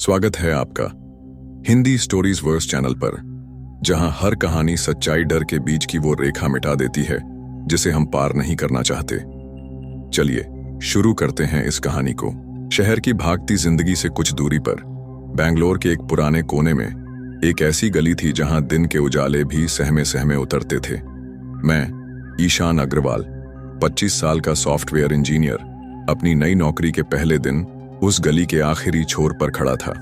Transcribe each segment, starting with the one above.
स्वागत है आपका हिंदी स्टोरीज वर्स चैनल पर, जहां हर कहानी सच्चाई डर के बीच की वो रेखा मिटा देती है जिसे हम पार नहीं करना चाहते। चलिए शुरू करते हैं इस कहानी को। शहर की भागती जिंदगी से कुछ दूरी पर बेंगलोर के एक पुराने कोने में एक ऐसी गली थी जहां दिन के उजाले भी सहमे सहमे उतरते थे। मैं ईशान अग्रवाल, 25 साल का सॉफ्टवेयर इंजीनियर, अपनी नई नौकरी के पहले दिन उस गली के आखिरी छोर पर खड़ा था।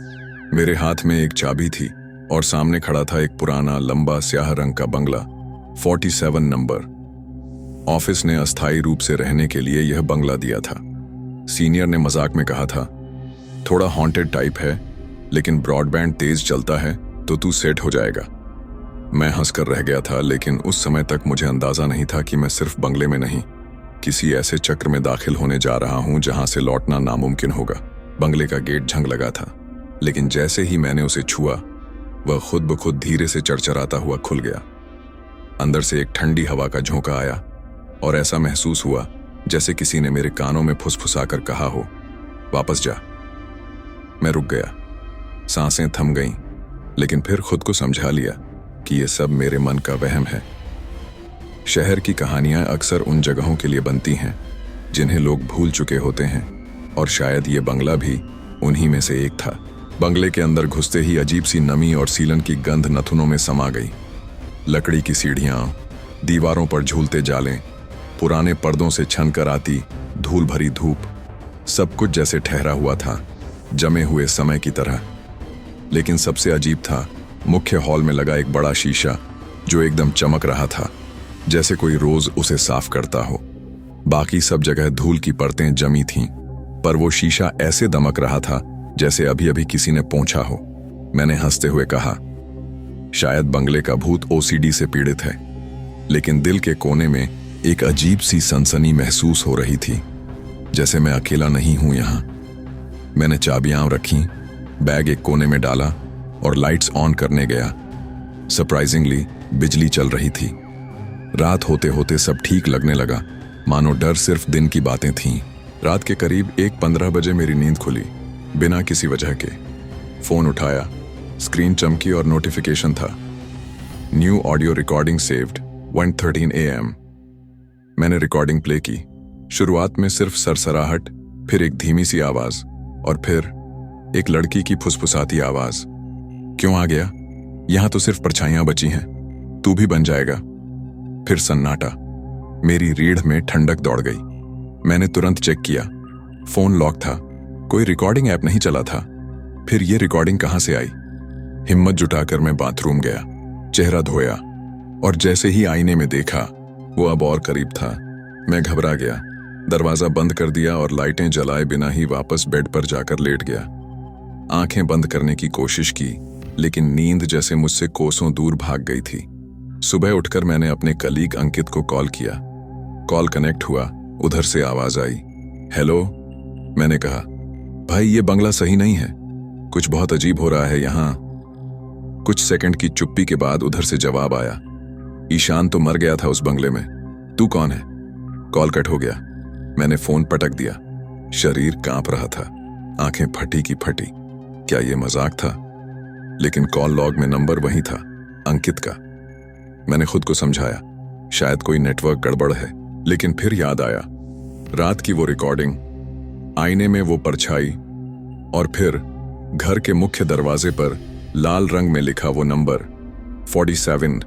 मेरे हाथ में एक चाबी थी और सामने खड़ा था एक पुराना लंबा स्याह रंग का बंगला, 47 नंबर। ऑफिस ने अस्थायी रूप से रहने के लिए यह बंगला दिया था। सीनियर ने मजाक में कहा था, थोड़ा हॉन्टेड टाइप है, लेकिन ब्रॉडबैंड तेज चलता है तो तू सेट हो जाएगा। मैं हंसकर रह गया था, लेकिन उस समय तक मुझे अंदाजा नहीं था कि मैं सिर्फ बंगले में नहीं, किसी ऐसे चक्र में दाखिल होने जा रहा हूं जहां से लौटना नामुमकिन होगा। बंगले का गेट झंग लगा था, लेकिन जैसे ही मैंने उसे छुआ, वह खुद ब खुद धीरे से चरचराता हुआ खुल गया। अंदर से एक ठंडी हवा का झोंका आया और ऐसा महसूस हुआ जैसे किसी ने मेरे कानों में फुसफुसाकर कहा हो, वापस जा। मैं रुक गया, सांसें थम गईं, लेकिन फिर खुद को समझा लिया कि यह सब मेरे मन का वहम है। शहर की कहानियां अक्सर उन जगहों के लिए बनती हैं जिन्हें लोग भूल चुके होते हैं, और शायद ये बंगला भी उन्हीं में से एक था। बंगले के अंदर घुसते ही अजीब सी नमी और सीलन की गंध नथुनों में समा गई। लकड़ी की सीढ़ियां, दीवारों पर झूलते जालें, पुराने पर्दों से छनकर आती धूल भरी धूप, सब कुछ जैसे ठहरा हुआ था, जमे हुए समय की तरह। लेकिन सबसे अजीब था मुख्य हॉल में लगा एक बड़ा शीशा जो एकदम चमक रहा था, जैसे कोई रोज उसे साफ करता हो। बाकी सब जगह धूल की परतें जमी थीं, पर वो शीशा ऐसे दमक रहा था जैसे अभी अभी किसी ने पोंछा हो। मैंने हंसते हुए कहा, शायद बंगले का भूत ओसीडी से पीड़ित है, लेकिन दिल के कोने में एक अजीब सी सनसनी महसूस हो रही थी, जैसे मैं अकेला नहीं हूं यहां। मैंने चाबियां रखी, बैग एक कोने में डाला और लाइट्स ऑन करने गया। सरप्राइजिंगली बिजली चल रही थी। रात होते होते सब ठीक लगने लगा, मानो डर सिर्फ दिन की बातें थीं। रात के करीब 1:15 बजे मेरी नींद खुली, बिना किसी वजह के। फोन उठाया, स्क्रीन चमकी और नोटिफिकेशन था, new audio recording saved 1:13 AM। मैंने रिकॉर्डिंग प्ले की। शुरुआत में सिर्फ सरसराहट, फिर एक धीमी सी आवाज, और फिर एक लड़की की फुसफुसाती आवाज, क्यों आ गया? यहां तो सिर्फ परछाइयां बची हैं, तू भी बन जाएगा। फिर सन्नाटा। मेरी रीढ़ में ठंडक दौड़ गई। मैंने तुरंत चेक किया, फोन लॉक था, कोई रिकॉर्डिंग ऐप नहीं चला था। फिर ये रिकॉर्डिंग कहां से आई? हिम्मत जुटाकर मैं बाथरूम गया, चेहरा धोया, और जैसे ही आईने में देखा, वो अब और करीब था। मैं घबरा गया, दरवाजा बंद कर दिया और लाइटें जलाए बिना ही वापस बेड पर जाकर लेट गया। आंखें बंद करने की कोशिश की, लेकिन नींद जैसे मुझसे कोसों दूर भाग गई थी। सुबह उठकर मैंने अपने कलीग अंकित को कॉल किया। कॉल कनेक्ट हुआ, उधर से आवाज आई, हेलो। मैंने कहा, भाई ये बंगला सही नहीं है, कुछ बहुत अजीब हो रहा है यहां। कुछ सेकंड की चुप्पी के बाद उधर से जवाब आया, ईशान तो मर गया था उस बंगले में, तू कौन है? कॉल कट हो गया। मैंने फोन पटक दिया, शरीर कांप रहा था, आंखें फटी की फटी। क्या ये मजाक था? लेकिन कॉल लॉग में नंबर वही था, अंकित का। मैंने खुद को समझाया, शायद कोई नेटवर्क गड़बड़ है, लेकिन फिर याद आया, रात की वो रिकॉर्डिंग, आईने में वो परछाई, और फिर घर के मुख्य दरवाजे पर लाल रंग में लिखा वो नंबर 47,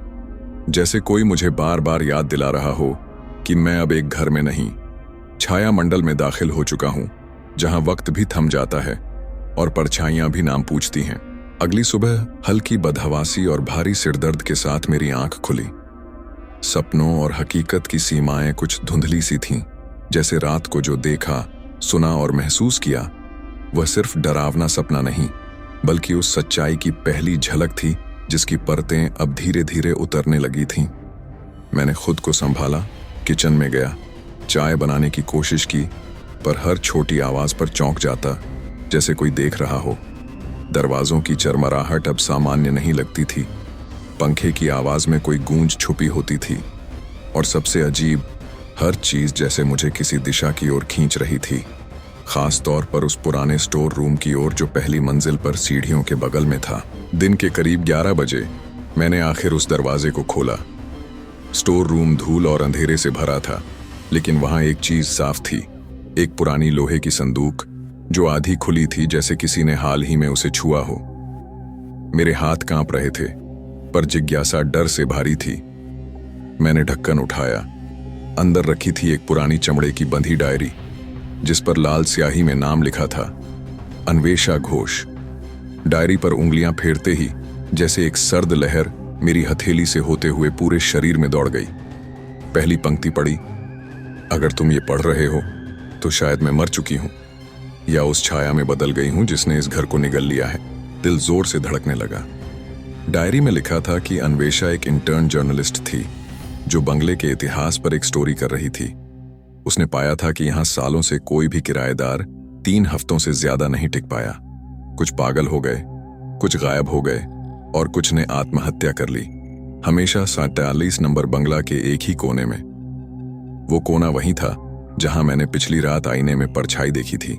जैसे कोई मुझे बार बार याद दिला रहा हो कि मैं अब एक घर में नहीं, छाया मंडल में दाखिल हो चुका हूं, जहां वक्त भी थम जाता है और परछाइयां भी नाम पूछती हैं। अगली सुबह हल्की बदहवासी और भारी सिरदर्द के साथ मेरी आंख खुली। सपनों और हकीकत की सीमाएं कुछ धुंधली सी थीं, जैसे रात को जो देखा, सुना और महसूस किया, वह सिर्फ डरावना सपना नहीं, बल्कि उस सच्चाई की पहली झलक थी जिसकी परतें अब धीरे धीरे उतरने लगी थीं। मैंने खुद को संभाला, किचन में गया, चाय बनाने की कोशिश की, पर हर छोटी आवाज पर चौंक जाता, जैसे कोई देख रहा हो। दरवाजों की चरमराहट अब सामान्य नहीं लगती थी, पंखे की आवाज में कोई गूंज छुपी होती थी, और सबसे अजीब, हर चीज जैसे मुझे किसी दिशा की ओर खींच रही थी। खास तौर पर उस पुराने स्टोर रूम की ओर जो पहली मंजिल पर सीढ़ियों के बगल में था। दिन के करीब 11 बजे मैंने आखिर उस दरवाजे को खोला। स्टोर रूम धूल और अंधेरे से भरा था, लेकिन वहां एक चीज साफ थी, एक पुरानी लोहे की संदूक जो आधी खुली थी, जैसे किसी ने हाल ही में उसे छुआ हो। मेरे हाथ कांप रहे थे, पर जिज्ञासा डर से भारी थी। मैंने ढक्कन उठाया। अंदर रखी थी एक पुरानी चमड़े की बंधी डायरी, जिस पर लाल स्याही में नाम लिखा था, अन्वेषा घोष। डायरी पर उंगलियां फेरते ही जैसे एक सर्द लहर मेरी हथेली से होते हुए पूरे शरीर में दौड़ गई। पहली पंक्ति पढ़ी, अगर तुम ये पढ़ रहे हो तो शायद मैं मर चुकी हूं या उस छाया में बदल गई हूं जिसने इस घर को निगल लिया है। दिल जोर से धड़कने लगा। डायरी में लिखा था कि अन्वेषा एक इंटर्न जर्नलिस्ट थी जो बंगले के इतिहास पर एक स्टोरी कर रही थी। उसने पाया था कि यहां सालों से कोई भी किराएदार 3 हफ्तों से ज्यादा नहीं टिक पाया। कुछ पागल हो गए, कुछ गायब हो गए और कुछ ने आत्महत्या कर ली, हमेशा 47 नंबर बंगला के एक ही कोने में। वो कोना वही था जहां मैंने पिछली रात आईने में परछाई देखी थी।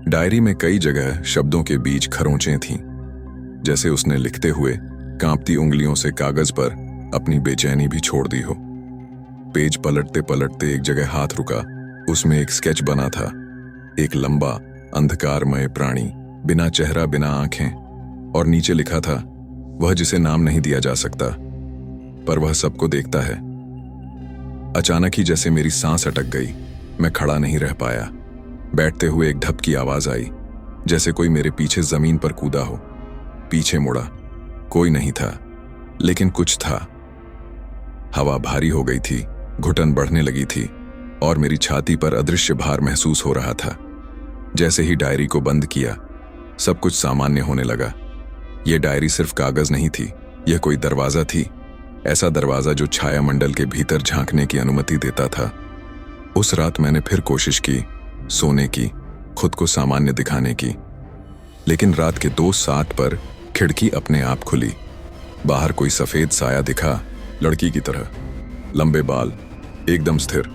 डायरी में कई जगह शब्दों के बीच खरोंचें थीं, जैसे उसने लिखते हुए कांपती उंगलियों से कागज पर अपनी बेचैनी भी छोड़ दी हो। पेज पलटते पलटते एक जगह हाथ रुका। उसमें एक स्केच बना था, एक लंबा अंधकारमय प्राणी, बिना चेहरा बिना आंखें, और नीचे लिखा था, वह जिसे नाम नहीं दिया जा सकता पर वह सबको देखता है। अचानक ही जैसे मेरी सांस अटक गई। मैं खड़ा नहीं रह पाया। बैठते हुए एक ढप की आवाज आई, जैसे कोई मेरे पीछे जमीन पर कूदा हो। पीछे मुड़ा, कोई नहीं था, लेकिन कुछ था। हवा भारी हो गई थी, घुटन बढ़ने लगी थी और मेरी छाती पर अदृश्य भार महसूस हो रहा था। जैसे ही डायरी को बंद किया, सब कुछ सामान्य होने लगा। यह डायरी सिर्फ कागज नहीं थी, यह कोई दरवाजा थी, ऐसा दरवाजा जो छाया मंडल के भीतर झांकने की अनुमति देता था। उस रात मैंने फिर कोशिश की, सोने की, खुद को सामान्य दिखाने की, लेकिन रात के 2:07 पर खिड़की अपने आप खुली। बाहर कोई सफेद साया दिखा, लड़की की तरह, लंबे बाल, एकदम स्थिर।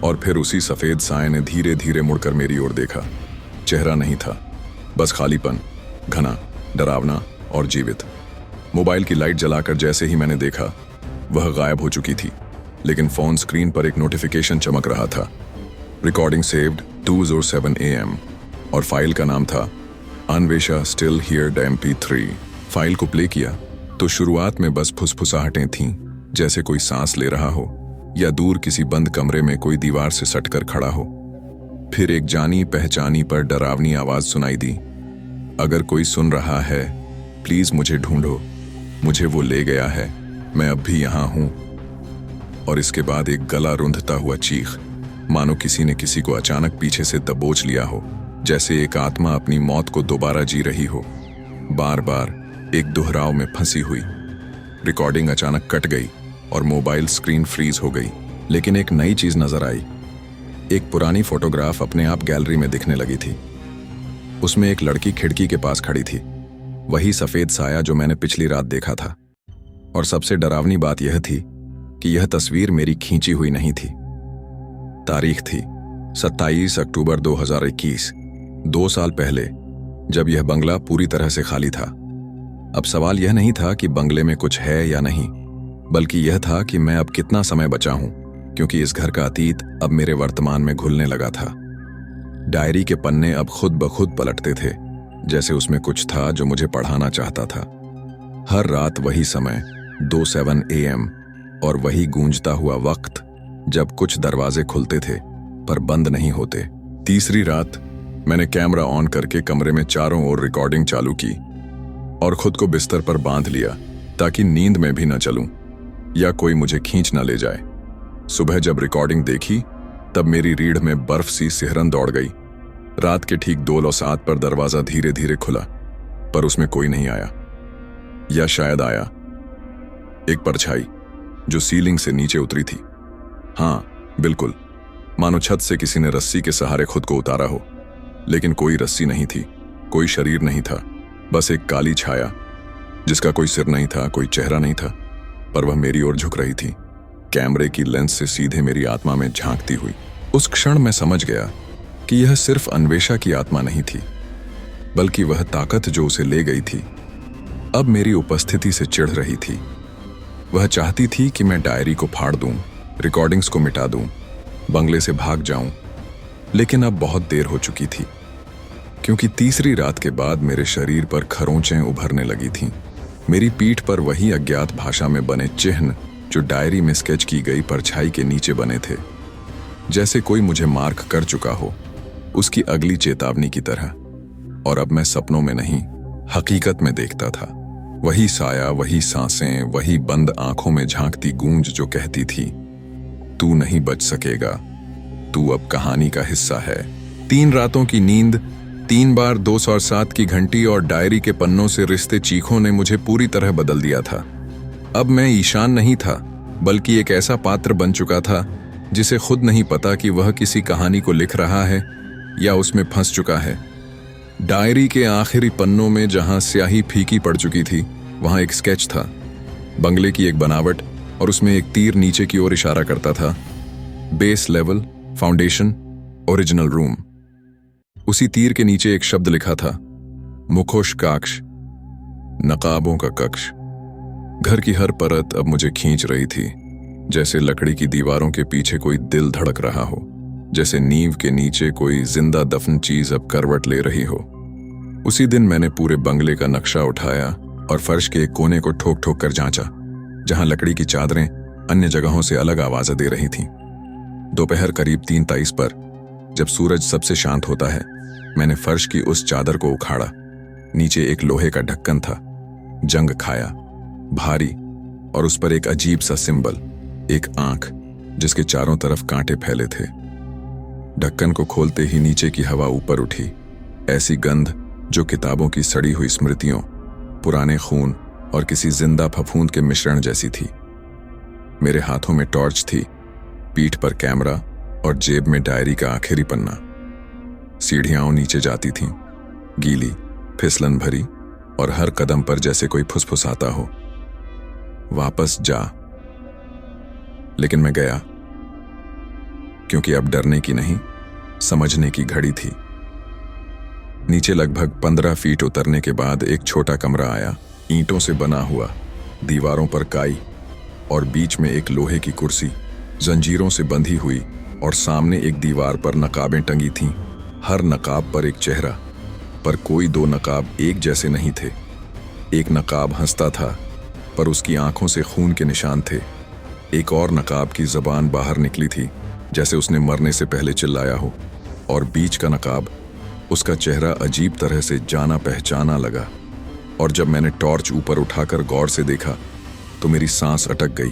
और फिर उसी सफेद साये ने धीरे धीरे मुड़कर मेरी ओर देखा। चेहरा नहीं था, बस खालीपन, घना, डरावना और जीवित। मोबाइल की लाइट जलाकर जैसे ही मैंने देखा, वह गायब हो चुकी थी, लेकिन फोन स्क्रीन पर एक नोटिफिकेशन चमक रहा था, रिकॉर्डिंग सेव्ड 2:07 AM, और फाइल का नाम था Anvesha still here MP3। File को प्ले किया तो शुरुआत में बस फुसफुसाहटें थीं, जैसे कोई सांस ले रहा हो या दूर किसी बंद कमरे में कोई दीवार से सटकर खड़ा हो। फिर एक जानी पहचानी पर डरावनी आवाज सुनाई दी, अगर कोई सुन रहा है प्लीज मुझे ढूंढो, मुझे वो ले गया है, मैं अब भी यहां हूं। और इसके बाद एक गला रुंधता हुआ चीख, मानो किसी ने किसी को अचानक पीछे से दबोच लिया हो, जैसे एक आत्मा अपनी मौत को दोबारा जी रही हो, बार बार एक दोहराव में फंसी हुई। रिकॉर्डिंग अचानक कट गई और मोबाइल स्क्रीन फ्रीज हो गई, लेकिन एक नई चीज नजर आई। एक पुरानी फोटोग्राफ अपने आप गैलरी में दिखने लगी थी। उसमें एक लड़की खिड़की के पास खड़ी थी, वही सफेद साया जो मैंने पिछली रात देखा था। और सबसे डरावनी बात यह थी कि यह तस्वीर मेरी खींची हुई नहीं थी। तारीख थी 27 अक्टूबर 2021, 2 साल पहले, जब यह बंगला पूरी तरह से खाली था। अब सवाल यह नहीं था कि बंगले में कुछ है या नहीं, बल्कि यह था कि मैं अब कितना समय बचा हूं, क्योंकि इस घर का अतीत अब मेरे वर्तमान में घुलने लगा था। डायरी के पन्ने अब खुद ब खुद पलटते थे, जैसे उसमें कुछ था जो मुझे पढ़ाना चाहता था। हर रात वही समय 2:07 AM और वही गूंजता हुआ वक्त जब कुछ दरवाजे खुलते थे पर बंद नहीं होते। तीसरी रात मैंने कैमरा ऑन करके कमरे में चारों ओर रिकॉर्डिंग चालू की और खुद को बिस्तर पर बांध लिया ताकि नींद में भी न चलूं या कोई मुझे खींच न ले जाए। सुबह जब रिकॉर्डिंग देखी तब मेरी रीढ़ में बर्फ सी सिहरन दौड़ गई। रात के ठीक 2:07 पर दरवाजा धीरे धीरे खुला, पर उसमें कोई नहीं आया, या शायद आया एक परछाई जो सीलिंग से नीचे उतरी थी। हाँ, बिल्कुल, मानो छत से किसी ने रस्सी के सहारे खुद को उतारा हो, लेकिन कोई रस्सी नहीं थी, कोई शरीर नहीं था, बस एक काली छाया जिसका कोई सिर नहीं था, कोई चेहरा नहीं था, पर वह मेरी ओर झुक रही थी, कैमरे की लेंस से सीधे मेरी आत्मा में झांकती हुई। उस क्षण मैं समझ गया कि यह सिर्फ अन्वेषा की आत्मा नहीं थी, बल्कि वह ताकत जो उसे ले गई थी अब मेरी उपस्थिति से चिढ़ रही थी। वह चाहती थी कि मैं डायरी को फाड़ दूं, रिकॉर्डिंग्स को मिटा दूं, बंगले से भाग जाऊं, लेकिन अब बहुत देर हो चुकी थी, क्योंकि तीसरी रात के बाद मेरे शरीर पर खरोंचें उभरने लगी थीं। मेरी पीठ पर वही अज्ञात भाषा में बने चिन्ह जो डायरी में स्केच की गई परछाई के नीचे बने थे, जैसे कोई मुझे मार्क कर चुका हो, उसकी अगली चेतावनी की तरह। और अब मैं सपनों में नहीं, हकीकत में देखता था। वही साया, वही सांसें, वही बंद आंखों में झांकती गूंज जो कहती थी, तू नहीं बच सकेगा, तू अब कहानी का हिस्सा है। 3 रातों की नींद, 3 बार 207 की घंटी और डायरी के पन्नों से रिश्ते चीखों ने मुझे पूरी तरह बदल दिया था। अब मैं ईशान नहीं था, बल्कि एक ऐसा पात्र बन चुका था जिसे खुद नहीं पता कि वह किसी कहानी को लिख रहा है या उसमें फंस चुका है। डायरी के आखिरी पन्नों में जहां स्याही फीकी पड़ चुकी थी, वहां एक स्केच था, बंगले की एक बनावट, और उसमें एक तीर नीचे की ओर इशारा करता था। Base level, foundation, original room. उसी तीर के नीचे एक शब्द लिखा था, मुखोश काक्ष, नकाबों का कक्ष। घर की हर परत अब मुझे खींच रही थी, जैसे लकड़ी की दीवारों के पीछे कोई दिल धड़क रहा हो, जैसे नींव के नीचे कोई जिंदा दफन चीज अब करवट ले रही हो। उसी दिन मैंने पूरे बंगले का नक्शा उठाया और फर्श के एक कोने को ठोक ठोक कर जांचा, जहां लकड़ी की चादरें अन्य जगहों से अलग आवाजें दे रही थीं। दोपहर करीब 3:23 पर, जब सूरज सबसे शांत होता है, मैंने फर्श की उस चादर को उखाड़ा। नीचे एक लोहे का ढक्कन था, जंग खाया, भारी, और उस पर एक अजीब सा सिंबल, एक आंख जिसके चारों तरफ कांटे फैले थे। ढक्कन को खोलते ही नीचे की हवा ऊपर उठी, ऐसी गंध जो किताबों की सड़ी हुई स्मृतियों, पुराने खून और किसी जिंदा फफूंद के मिश्रण जैसी थी। मेरे हाथों में टॉर्च थी, पीठ पर कैमरा और जेब में डायरी का आखिरी पन्ना। सीढ़ियां नीचे जाती थीं, गीली, फिसलन भरी, और हर कदम पर जैसे कोई फुसफुसाता हो, वापस जा। लेकिन मैं गया, क्योंकि अब डरने की नहीं, समझने की घड़ी थी। नीचे लगभग 15 फीट उतरने के बाद एक छोटा कमरा आया, ईंटों से बना हुआ, दीवारों पर काई, और बीच में एक लोहे की कुर्सी, जंजीरों से बंधी हुई, और सामने एक दीवार पर नकाबें टंगी थीं। हर नकाब पर एक चेहरा, पर कोई 2 नकाब एक जैसे नहीं थे। एक नकाब हंसता था, पर उसकी आंखों से खून के निशान थे। एक और नकाब की जबान बाहर निकली थी, जैसे उसने मरने से पहले चिल्लाया हो, और बीच का नकाब, उसका चेहरा अजीब तरह से जाना पहचाना लगा। और जब मैंने टॉर्च ऊपर उठाकर गौर से देखा, तो मेरी सांस अटक गई।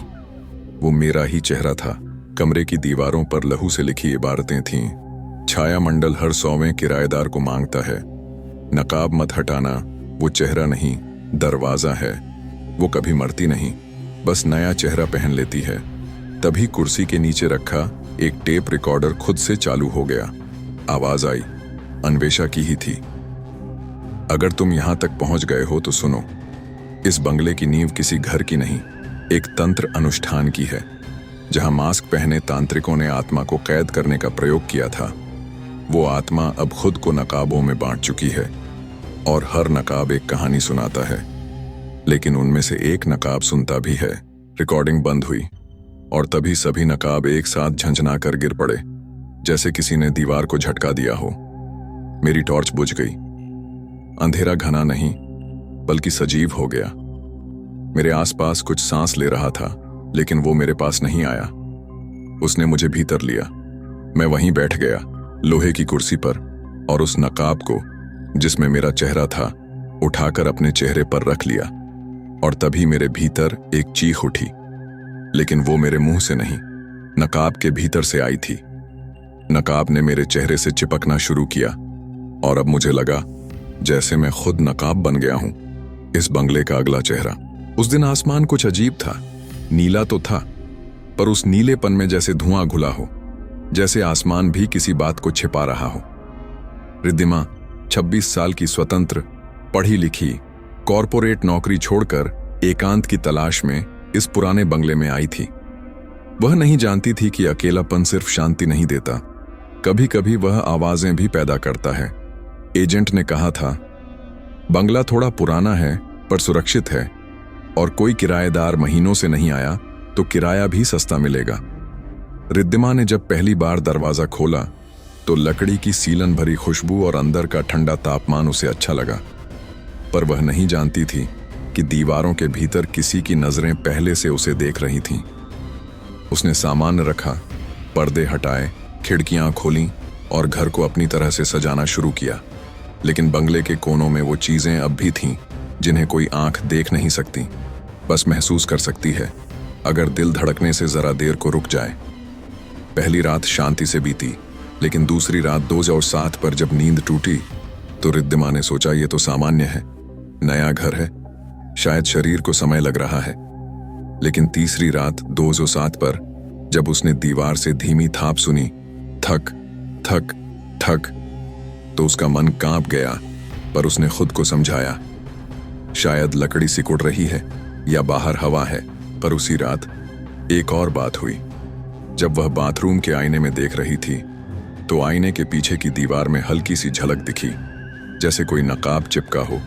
वो मेरा ही चेहरा था। कमरे की दीवारों पर लहू से लिखी इबारतें थीं, छाया मंडल हर 100वें किराएदार को मांगता है, नकाब मत हटाना, वो चेहरा नहीं, दरवाजा है, वो कभी मरती नहीं, बस नया चेहरा पहन लेती है। तभी कुर्सी के नीचे रखा एक टेप रिकॉर्डर खुद से चालू हो गया। आवाज आई, अन्वेषा की ही थी। अगर तुम यहां तक पहुंच गए हो तो सुनो, इस बंगले की नींव किसी घर की नहीं, एक तंत्र अनुष्ठान की है, जहां मास्क पहने तांत्रिकों ने आत्मा को कैद करने का प्रयोग किया था। वो आत्मा अब खुद को नकाबों में बांट चुकी है, और हर नकाब एक कहानी सुनाता है, लेकिन उनमें से एक नकाब सुनता भी है। रिकॉर्डिंग बंद हुई, और तभी सभी नकाब एक साथ झंझना कर गिर पड़े, जैसे किसी ने दीवार को झटका दिया हो। मेरी टॉर्च बुझ गई। अंधेरा घना नहीं, बल्कि सजीव हो गया। मेरे आसपास कुछ सांस ले रहा था, लेकिन वो मेरे पास नहीं आया। उसने मुझे भीतर लिया। मैं वहीं बैठ गया, लोहे की कुर्सी पर, और उस नकाब को, जिसमें मेरा चेहरा था, उठाकर अपने चेहरे पर रख लिया। और तभी मेरे भीतर एक चीख उठी, लेकिन वो मेरे मुंह से नहीं, नकाब के भीतर से आई थी। नकाब ने मेरे चेहरे से चिपकना शुरू किया, और अब मुझे लगा जैसे मैं खुद नकाब बन गया हूं, इस बंगले का अगला चेहरा। उस दिन आसमान कुछ अजीब था। नीला तो था, पर उस नीलेपन में जैसे धुआं घुला हो, जैसे आसमान भी किसी बात को छिपा रहा हो। रिद्धिमा 26 साल की स्वतंत्र, पढ़ी लिखी, कॉरपोरेट नौकरी छोड़कर एकांत की तलाश में इस पुराने बंगले में आई थी। वह नहीं जानती थी कि अकेलापन सिर्फ शांति नहीं देता, कभी कभी वह आवाजें भी पैदा करता है। एजेंट ने कहा था, बंगला थोड़ा पुराना है पर सुरक्षित है, और कोई किराएदार महीनों से नहीं आया तो किराया भी सस्ता मिलेगा। रिद्धिमा ने जब पहली बार दरवाजा खोला तो लकड़ी की सीलन भरी खुशबू और अंदर का ठंडा तापमान उसे अच्छा लगा। पर वह नहीं जानती थी कि दीवारों के भीतर किसी की नजरें पहले से उसे देख रही थीं। उसने सामान रखा, पर्दे हटाए, खिड़कियां खोलीं और घर को अपनी तरह से सजाना शुरू किया। लेकिन बंगले के कोनों में वो चीजें अब भी थीं जिन्हें कोई आंख देख नहीं सकती, बस महसूस कर सकती है अगर दिल धड़कने से जरा देर को रुक जाए। पहली रात शांति से बीती, लेकिन दूसरी रात 2007 पर जब नींद टूटी तो रिद्धिमा ने सोचा ये तो सामान्य है, नया घर है, शायद शरीर को समय लग रहा है। लेकिन तीसरी रात 2007 पर जब उसने दीवार से धीमी थाप सुनी, थक थक थक, तो उसका मन कांप गया। पर उसने खुद को समझाया, शायद लकड़ी सिकुड़ रही है या बाहर हवा है। पर उसी रात एक और बात हुई। जब वह बाथरूम के आईने में देख रही थी तो आईने के पीछे की दीवार में हल्की सी झलक दिखी, जैसे कोई नकाब चिपका हो।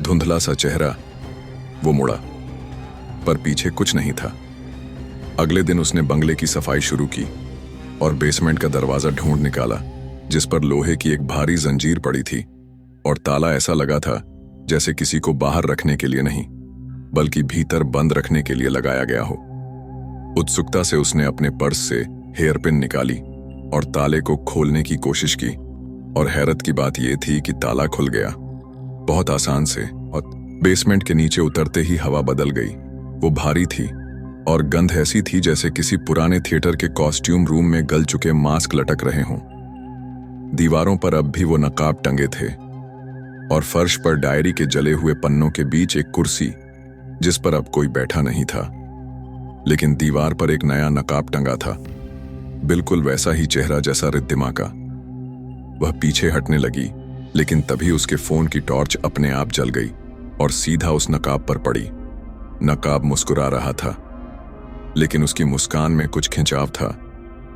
धुंधला सा चेहरा। वो मुड़ा, पर पीछे कुछ नहीं था। अगले दिन उसने बंगले की सफाई शुरू की और बेसमेंट का दरवाजा ढूंढ निकाला, जिस पर लोहे की एक भारी जंजीर पड़ी थी और ताला ऐसा लगा था जैसे किसी को बाहर रखने के लिए नहीं, बल्कि भीतर बंद रखने के लिए लगाया गया हो। उत्सुकता से उसने अपने पर्स से हेयर पिन निकाली और ताले को खोलने की कोशिश की, और हैरत की बात यह थी कि ताला खुल गया, बहुत आसान से। और बेसमेंट के नीचे उतरते ही हवा बदल गई। वो भारी थी और गंध ऐसी थी जैसे किसी पुराने थिएटर के कॉस्ट्यूम रूम में गल चुके मास्क लटक रहे हों। दीवारों पर अब भी वो नकाब टंगे थे और फर्श पर डायरी के जले हुए पन्नों के बीच एक कुर्सी जिस पर अब कोई बैठा नहीं था। लेकिन दीवार पर एक नया नकाब टंगा था, बिल्कुल वैसा ही चेहरा जैसा रिद्धिमा का। वह पीछे हटने लगी, लेकिन तभी उसके फोन की टॉर्च अपने आप जल गई और सीधा उस नकाब पर पड़ी। नकाब मुस्कुरा रहा था, लेकिन उसकी मुस्कान में कुछ खिंचाव था,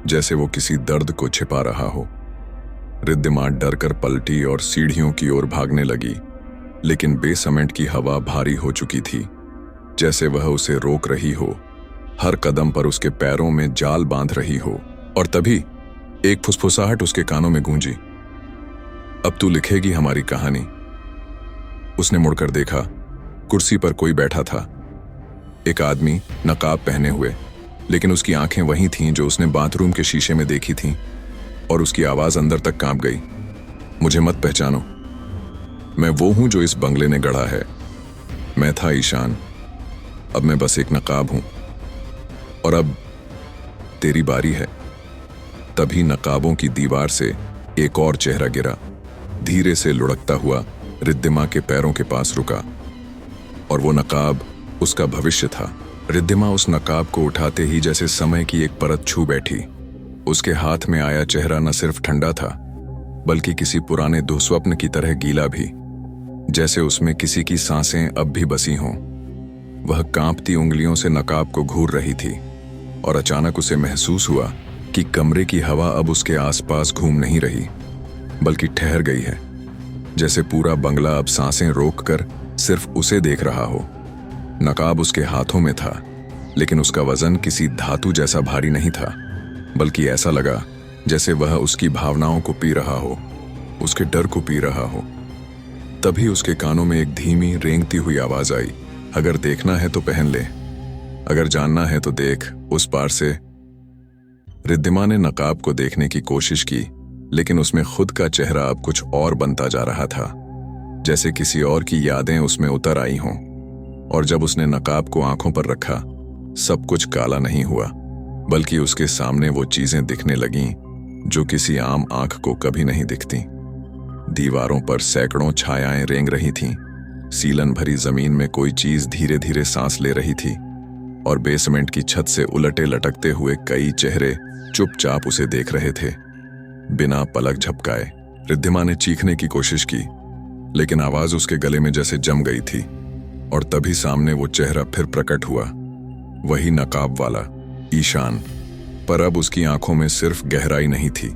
जैसे वो किसी दर्द को छिपा रहा हो। रिद्धिमा डर कर पलटी और सीढ़ियों की ओर भागने लगी, लेकिन बेसमेंट की हवा भारी हो चुकी थी, जैसे वह उसे रोक रही हो, हर कदम पर उसके पैरों में जाल बांध रही हो। और तभी एक फुसफुसाहट उसके कानों में गूंजी, अब तू लिखेगी हमारी कहानी। उसने मुड़कर देखा, कुर्सी पर कोई बैठा था, एक आदमी नकाब पहने हुए, लेकिन उसकी आंखें वही थीं जो उसने बाथरूम के शीशे में देखी थीं, और उसकी आवाज अंदर तक कांप गई, मुझे मत पहचानो, मैं वो हूं जो इस बंगले ने गढ़ा है। मैं था ईशान, अब मैं बस एक नकाब हूं, और अब तेरी बारी है। तभी नकाबों की दीवार से एक और चेहरा गिरा, धीरे से लुढ़कता हुआ रिद्धिमा के पैरों के पास रुका, और वो नकाब उसका भविष्य था। रिद्धिमा उस नकाब को उठाते ही जैसे समय की एक परत छू बैठी। उसके हाथ में आया चेहरा न सिर्फ ठंडा था, बल्कि किसी पुराने दुःस्वप्न की तरह गीला भी, जैसे उसमें किसी की सांसें अब भी बसी हों। वह कांपती उंगलियों से नकाब को घूर रही थी, और अचानक उसे महसूस हुआ कि कमरे की हवा अब उसके आसपास घूम नहीं रही, बल्कि ठहर गई है, जैसे पूरा बंगला अब सांसें रोककर सिर्फ उसे देख रहा हो। नकाब उसके हाथों में था, लेकिन उसका वजन किसी धातु जैसा भारी नहीं था, बल्कि ऐसा लगा जैसे वह उसकी भावनाओं को पी रहा हो, उसके डर को पी रहा हो। तभी उसके कानों में एक धीमी रेंगती हुई आवाज आई, अगर देखना है तो पहन ले, अगर जानना है तो देख उस पार से। रिद्धिमा ने नकाब को देखने की कोशिश की, लेकिन उसमें खुद का चेहरा अब कुछ और बनता जा रहा था, जैसे किसी और की यादें उसमें उतर आई हों। और जब उसने नकाब को आंखों पर रखा, सब कुछ काला नहीं हुआ, बल्कि उसके सामने वो चीजें दिखने लगीं जो किसी आम आंख को कभी नहीं दिखती। दीवारों पर सैकड़ों छायाएं रेंग रही थीं, सीलन भरी जमीन में कोई चीज धीरे धीरे सांस ले रही थी, और बेसमेंट की छत से उलटे लटकते हुए कई चेहरे चुपचाप उसे देख रहे थे, बिना पलक झपकाए। रिद्धिमा ने चीखने की कोशिश की, लेकिन आवाज उसके गले में जैसे जम गई थी, और तभी सामने वो चेहरा फिर प्रकट हुआ, वही नकाब वाला ईशान। पर अब उसकी आंखों में सिर्फ गहराई नहीं थी,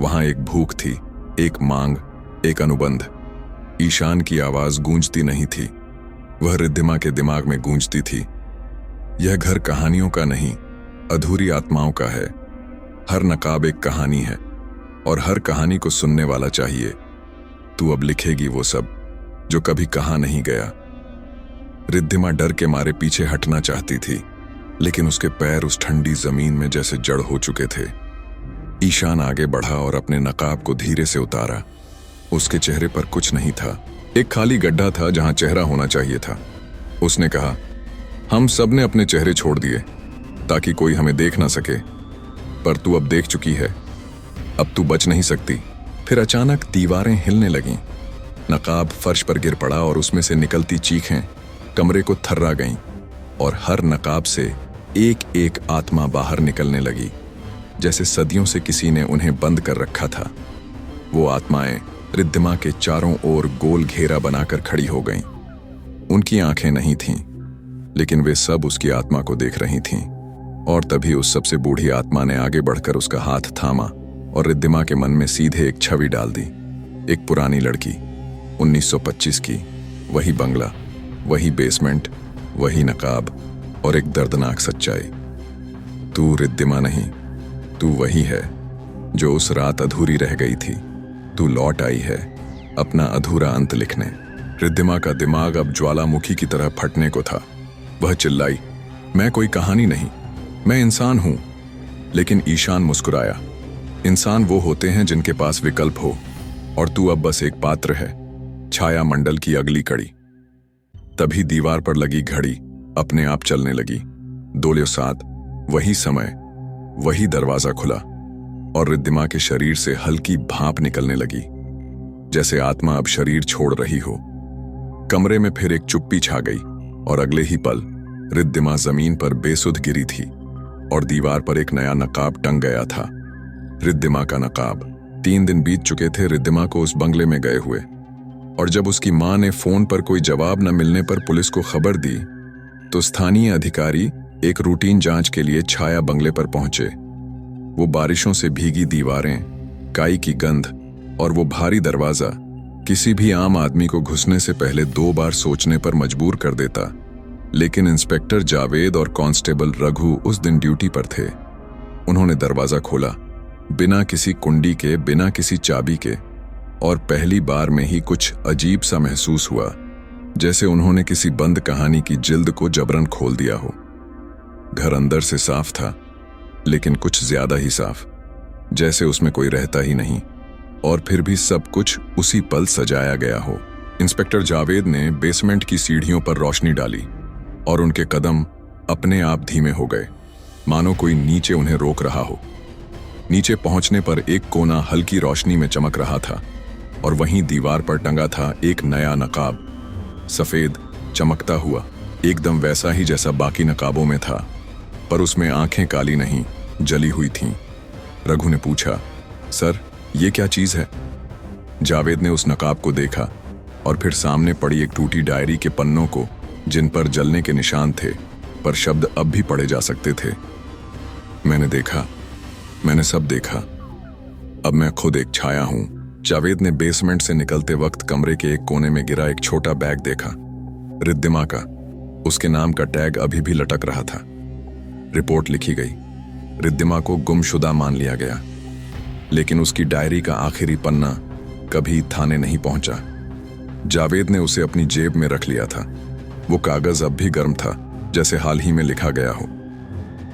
वहां एक भूख थी, एक मांग, एक अनुबंध। ईशान की आवाज गूंजती नहीं थी, वह रिद्धिमा के दिमाग में गूंजती थी। यह घर कहानियों का नहीं, अधूरी आत्माओं का है। हर नकाब एक कहानी है और हर कहानी को सुनने वाला चाहिए। तू अब लिखेगी वो सब जो कभी कहा नहीं गया। रिद्धिमा डर के मारे पीछे हटना चाहती थी, लेकिन उसके पैर उस ठंडी जमीन में जैसे जड़ हो चुके थे। ईशान आगे बढ़ा और अपने नकाब को धीरे से उतारा। उसके चेहरे पर कुछ नहीं था, एक खाली गड्ढा था जहां चेहरा होना चाहिए था। उसने कहा, हम सब ने अपने चेहरे छोड़ दिए ताकि कोई हमें देख ना सके, पर तू अब देख चुकी है, अब तू बच नहीं सकती। फिर अचानक दीवारें हिलने लगीं, नकाब फर्श पर गिर पड़ा और उसमें से निकलती चीखें कमरे को थर्रा गईं और हर नकाब से एक एक आत्मा बाहर निकलने लगी, जैसे सदियों से किसी ने उन्हें बंद कर रखा था। वो आत्माएं रिद्धिमा के चारों ओर गोल घेरा बनाकर खड़ी हो गईं। उनकी आंखें नहीं थीं, लेकिन वे सब उसकी आत्मा को देख रही थीं। और तभी उस सबसे बूढ़ी आत्मा ने आगे बढ़कर उसका हाथ थामा और रिद्धिमा के मन में सीधे एक छवि डाल दी। एक पुरानी लड़की, 1925 की, वही बंगला, वही बेसमेंट, वही नकाब और एक दर्दनाक सच्चाई। तू रिद्धिमा नहीं, तू वही है जो उस रात अधूरी रह गई थी। तू लौट आई है अपना अधूरा अंत लिखने। रिद्धिमा का दिमाग अब ज्वालामुखी की तरह फटने को था। वह चिल्लाई, मैं कोई कहानी नहीं, मैं इंसान हूं। लेकिन ईशान मुस्कुराया। इंसान वो होते हैं जिनके पास विकल्प हो, और तू अब बस एक पात्र है, छाया मंडल की अगली कड़ी। तभी दीवार पर लगी घड़ी अपने आप चलने लगी। 2:07, वही समय, वही दरवाजा खुला और रिद्धिमा के शरीर से हल्की भाप निकलने लगी, जैसे आत्मा अब शरीर छोड़ रही हो। कमरे में फिर एक चुप्पी छा गई और अगले ही पल रिद्धिमा जमीन पर बेसुध गिरी थी और दीवार पर एक नया नकाब टंग गया था। रिद्धिमा का नकाब। 3 दिन बीत चुके थे रिद्धिमा को उस बंगले में गए हुए, और जब उसकी मां ने फोन पर कोई जवाब न मिलने पर पुलिस को खबर दी, तो स्थानीय अधिकारी एक रूटीन जांच के लिए छाया बंगले पर पहुंचे। वो बारिशों से भीगी दीवारें, काई की गंध और वो भारी दरवाजा किसी भी आम आदमी को घुसने से पहले 2 बार सोचने पर मजबूर कर देता। लेकिन इंस्पेक्टर जावेद और कांस्टेबल रघु उस दिन ड्यूटी पर थे। उन्होंने दरवाजा खोला, बिना किसी कुंडी के, बिना किसी चाबी के, और पहली बार में ही कुछ अजीब सा महसूस हुआ, जैसे उन्होंने किसी बंद कहानी की जिल्द को जबरन खोल दिया हो। घर अंदर से साफ था, लेकिन कुछ ज्यादा ही साफ, जैसे उसमें कोई रहता ही नहीं, और फिर भी सब कुछ उसी पल सजाया गया हो। इंस्पेक्टर जावेद ने बेसमेंट की सीढ़ियों पर रोशनी डाली और उनके कदम अपने आप धीमे हो गए, मानो कोई नीचे उन्हें रोक रहा हो। नीचे पहुंचने पर एक कोना हल्की रोशनी में चमक रहा था और वहीं दीवार पर टंगा था एक नया नकाब, सफेद, चमकता हुआ, एकदम वैसा ही जैसा बाकी नकाबों में था, पर उसमें आंखें काली नहीं, जली हुई थीं। रघु ने पूछा, सर, ये क्या चीज है? जावेद ने उस नकाब को देखा और फिर सामने पड़ी एक टूटी डायरी के पन्नों को, जिन पर जलने के निशान थे, पर शब्द अब भी पढ़े जा सकते थे। मैंने देखा, मैंने सब देखा, अब मैं खुद एक छाया हूं। जावेद ने बेसमेंट से निकलते वक्त कमरे के एक कोने में गिरा एक छोटा बैग देखा, रिद्धिमा का। उसके नाम का टैग अभी भी लटक रहा था। रिपोर्ट लिखी गई, रिद्धिमा को गुमशुदा मान लिया गया, लेकिन उसकी डायरी का आखिरी पन्ना कभी थाने नहीं पहुंचा। जावेद ने उसे अपनी जेब में रख लिया था। वो कागज अब भी गर्म था, जैसे हाल ही में लिखा गया हो।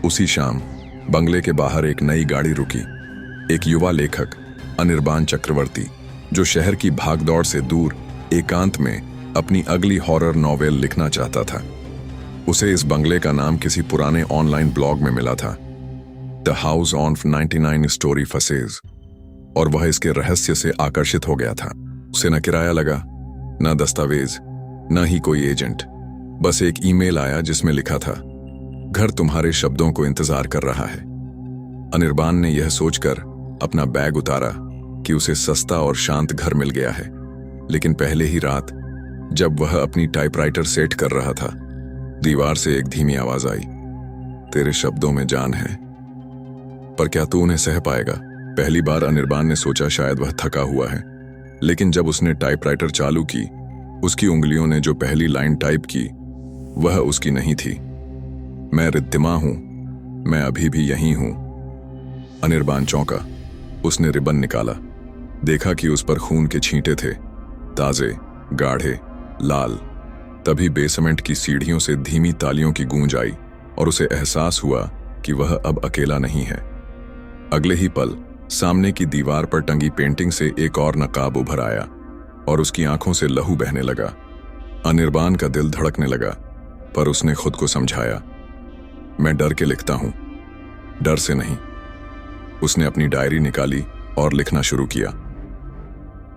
उसी शाम बंगले के बाहर एक नई गाड़ी रुकी। एक युवा लेखक, अनिर्बान चक्रवर्ती, जो शहर की भागदौड़ से दूर एकांत में अपनी अगली हॉरर नॉवेल लिखना चाहता था। उसे इस बंगले का नाम किसी पुराने ऑनलाइन ब्लॉग में मिला था, द हाउस ऑन 99 स्टोरी फसेज, और वह इसके रहस्य से आकर्षित हो गया था। उसे न किराया लगा, न दस्तावेज, न ही कोई एजेंट। बस एक ईमेल आया जिसमें लिखा था, घर तुम्हारे शब्दों को इंतजार कर रहा है। अनिर्बान ने यह सोचकर अपना बैग उतारा कि उसे सस्ता और शांत घर मिल गया है, लेकिन पहले ही रात जब वह अपनी टाइपराइटर सेट कर रहा था, दीवार से एक धीमी आवाज आई, तेरे शब्दों में जान है, पर क्या तू उन्हें सह पाएगा? पहली बार अनिर्बान ने सोचा शायद वह थका हुआ है, लेकिन जब उसने टाइपराइटर चालू की, उसकी उंगलियों ने जो पहली लाइन टाइप की वह उसकी नहीं थी। मैं रिद्धिमा हूं, मैं अभी भी यहीं हूं। अनिर्बान चौंका। उसने रिबन निकाला, देखा कि उस पर खून के छींटे थे, ताजे, गाढ़े, लाल। तभी बेसमेंट की सीढ़ियों से धीमी तालियों की गूंज आई और उसे एहसास हुआ कि वह अब अकेला नहीं है। अगले ही पल सामने की दीवार पर टंगी पेंटिंग से एक और नकाब उभर आया और उसकी आंखों से लहू बहने लगा। अनिर्बान का दिल धड़कने लगा, पर उसने खुद को समझाया, मैं डर के लिखता हूं, डर से नहीं। उसने अपनी डायरी निकाली और लिखना शुरू किया।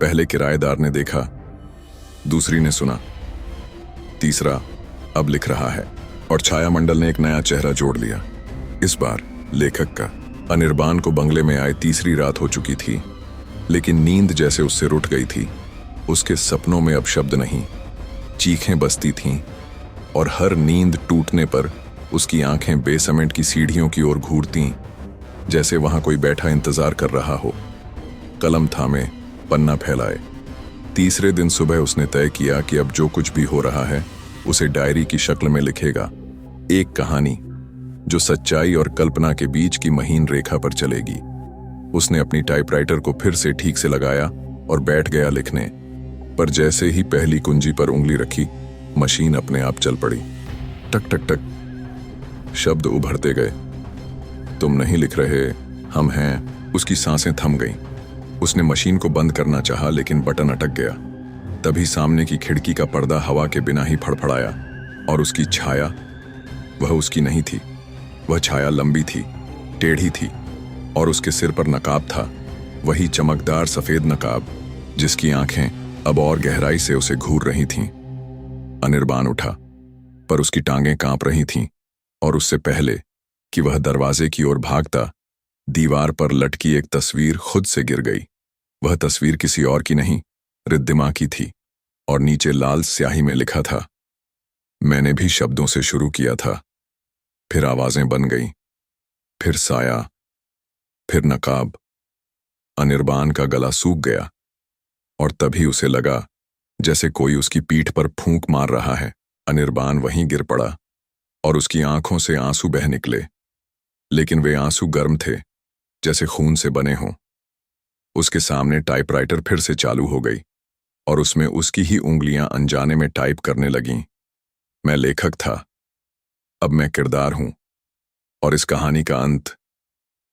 पहले किराएदार ने देखा, दूसरी ने सुना, तीसरा अब लिख रहा है और छाया मंडल ने एक नया चेहरा जोड़ लिया, इस बार लेखक का। अनिर्बान को बंगले में आए तीसरी रात हो चुकी थी, लेकिन नींद जैसे उससे रुठ गई थी। उसके सपनों में अब शब्द नहीं, चीखें बजती थीं और हर नींद टूटने पर उसकी आंखें बेसमेंट की सीढ़ियों की ओर घूरतीं, जैसे वहां कोई बैठा इंतजार कर रहा हो, कलम थामे, पन्ना फैलाए। तीसरे दिन सुबह उसने तय किया कि अब जो कुछ भी हो रहा है उसे डायरी की शक्ल में लिखेगा, एक कहानी जो सच्चाई और कल्पना के बीच की महीन रेखा पर चलेगी। उसने अपनी टाइपराइटर को फिर से ठीक से लगाया और बैठ गया लिखने, पर जैसे ही पहली कुंजी पर उंगली रखी, मशीन अपने आप चल पड़ी। टक टक टक शब्द उभरते गए। तुम नहीं लिख रहे, हम हैं। उसकी सांसें थम गईं। उसने मशीन को बंद करना चाहा, लेकिन बटन अटक गया। तभी सामने की खिड़की का पर्दा हवा के बिना ही फड़फड़ाया और उसकी छाया, वह उसकी नहीं थी। वह छाया लंबी थी, टेढ़ी थी और उसके सिर पर नकाब था, वही चमकदार सफेद नकाब जिसकी आंखें अब और गहराई से उसे घूर रही थीं। अनिर्बान उठा, पर उसकी टांगें कांप रही थीं और उससे पहले कि वह दरवाजे की ओर भागता, दीवार पर लटकी एक तस्वीर खुद से गिर गई। वह तस्वीर किसी और की नहीं, रिद्धिमा की थी और नीचे लाल स्याही में लिखा था, मैंने भी शब्दों से शुरू किया था, फिर आवाजें बन गईं, फिर साया, फिर नकाब। अनिर्बान का गला सूख गया और तभी उसे लगा जैसे कोई उसकी पीठ पर फूंक मार रहा है। अनिर्बान वहीं गिर पड़ा और उसकी आंखों से आंसू बह निकले, लेकिन वे आंसू गर्म थे, जैसे खून से बने हों। उसके सामने टाइपराइटर फिर से चालू हो गई और उसमें उसकी ही उंगलियां अनजाने में टाइप करने लगीं। मैं लेखक था, अब मैं किरदार हूं और इस कहानी का अंत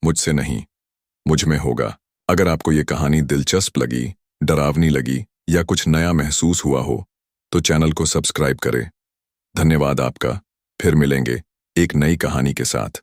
मुझसे नहीं, मुझ में होगा। अगर आपको ये कहानी दिलचस्प लगी, डरावनी लगी या कुछ नया महसूस हुआ हो तो चैनल को सब्सक्राइब करें। धन्यवाद आपका। फिर मिलेंगे एक नई कहानी के साथ।